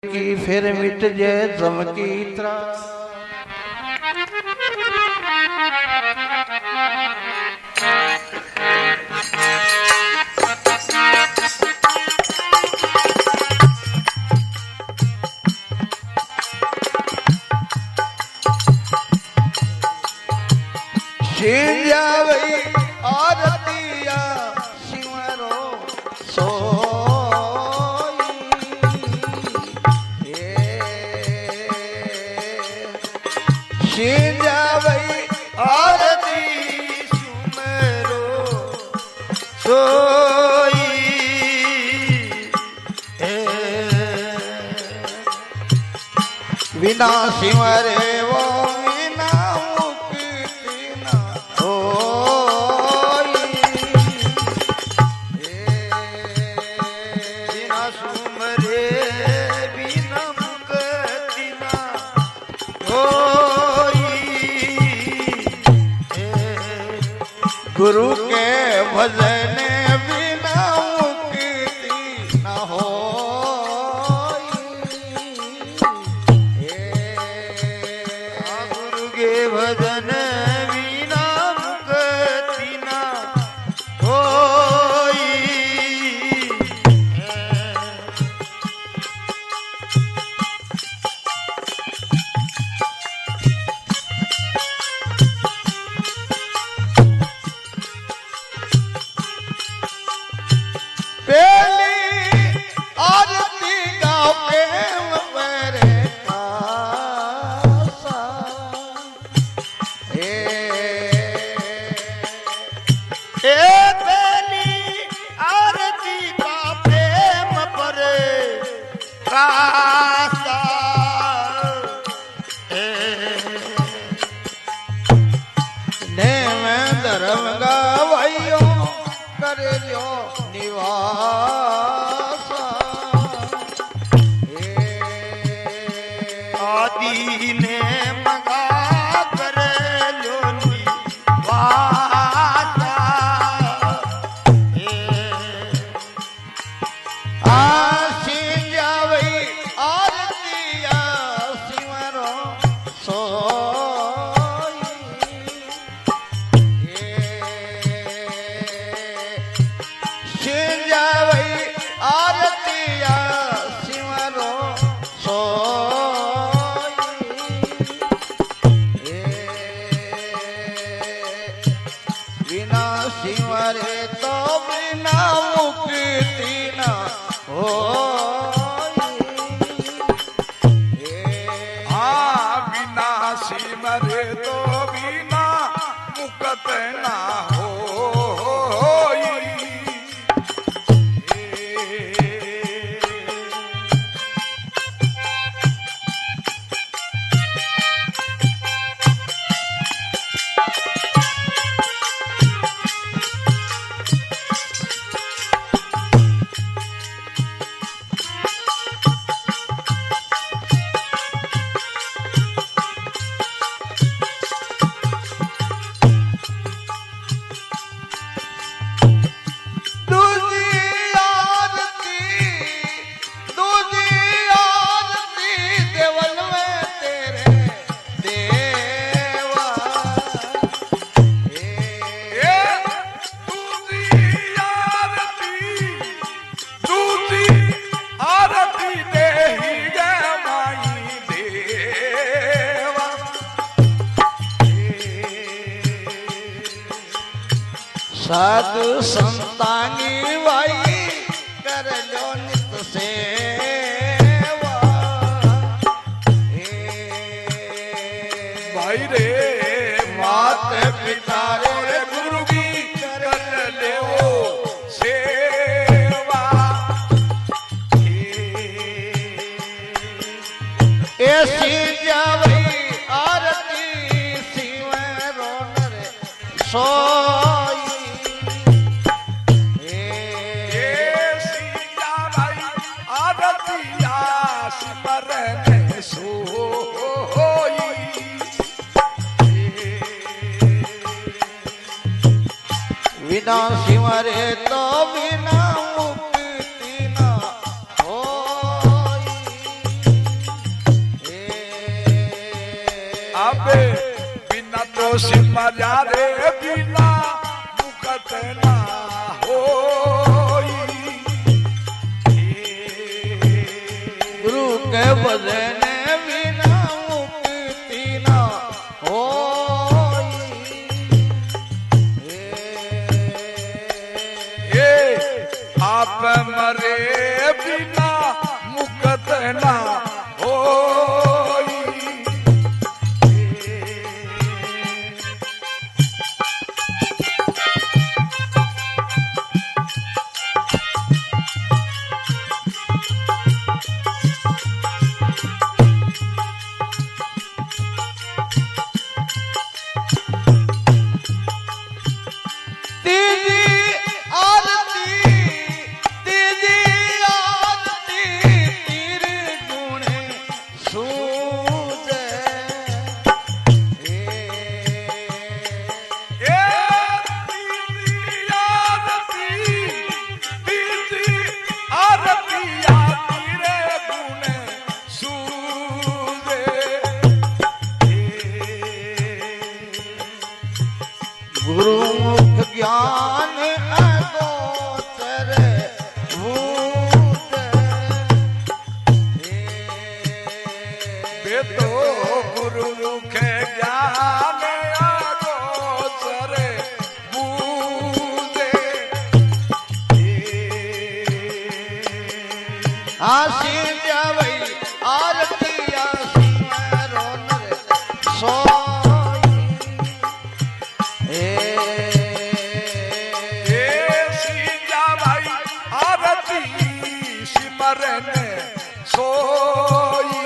की फिर मिट जाए जम की त्रास। शिया वही आरतिया शिवरो शिया वही आरती सुमरो सोई विना सिमरे वो विना मुक्ति ना होई। विना सुमरे विना मुक्ति ना होई। गुरु के भजन बिना मुक्ति न होई। गुरु के भजन बिना मुक्ति न होई। धर्म गवाइयो कर लो निवास। आदि ने मगा कर लो निवास। आशी जावई आरतिया सिमरो बिना सिमरे तो बिना मुक्ति न होई। बिना सिमरे तो बिना मुक्ति न होई। साधु संतानी वाई कर लो नित सेवा। भाई रे मात पिता रे गुरु की कर ले वो सेवा। ऐसी जावई आरती सिमरो नर सोई। बिना सिमरे तो बिना मुक्ति न होई। सिमरा रे बिना मुकत ना होई। गुरु के भजन बिना मुक्ति ना होई। आप मरे बिना मुकत ना होई। गुरुमुख ज्ञान अगोचर भूत। बेतो गुरुमुख ज्ञान अगोचर भूत। आशी जावई आरती आसी रोनर सोई। सीजा भाई आरती सिमरन सोई।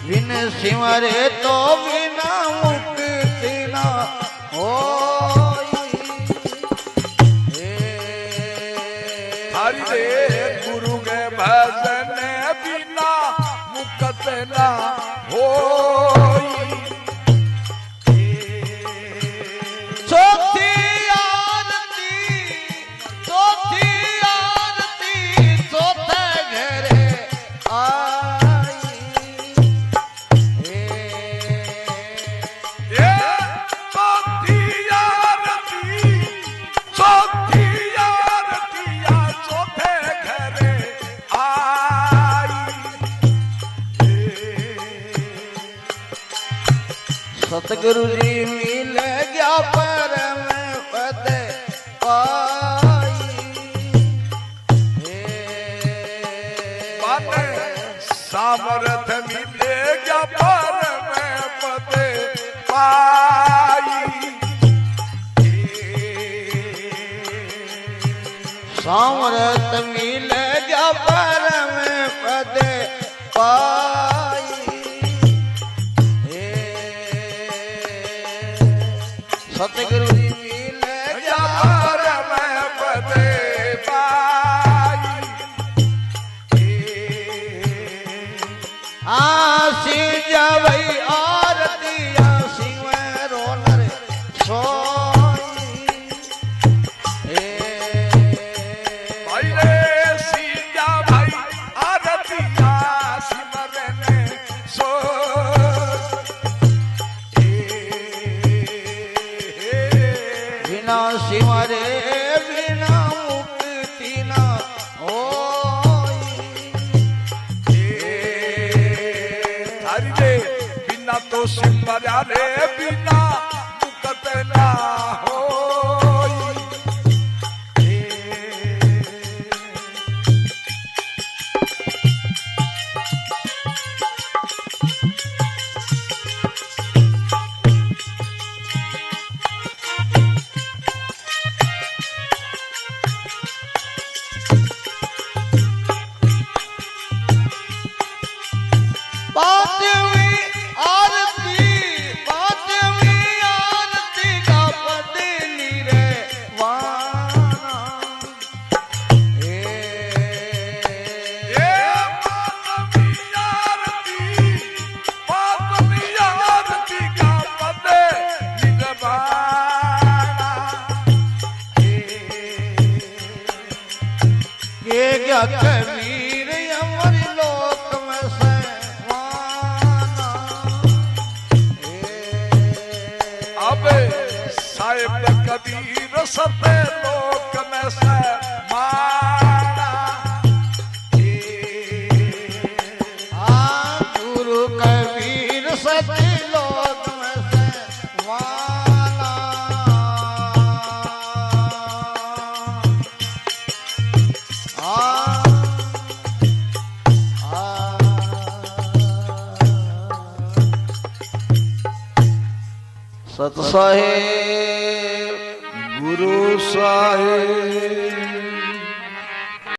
बिन सिमरे तो बिना मुक्ति ना होई। हरि रे गुरु के भजन बिना मुकत ना होई। चौथी आरती चौथे घरे आई। ये चौथी आरती चौथे घरे आई। सतगुरु जी मिल गया परम पद पाई। सामर्थ मिलेगा परम पद पाई। सामर्थ मिल गया परम पद पाई। सतगुरु जी मिल गया परम पद पाई। आसी जावई आरती आसी रोनर सोई। भाई रे सीजा भाई आरती सिमरन सोई। बिना सिमरे बिना मुक्ति ना होई। हरि रे बिना तो सिमरा रे बिना मुकत ना होई। पांचवी आरती का पद रे वाना। पांचवी आरती का पद निरवाना। ये क्या कबीर अमर लोक में सवाना। कबीर सते लोक में से माना गुरु कबीर सती लोक में से वाला सत साहेब गुरु साहेब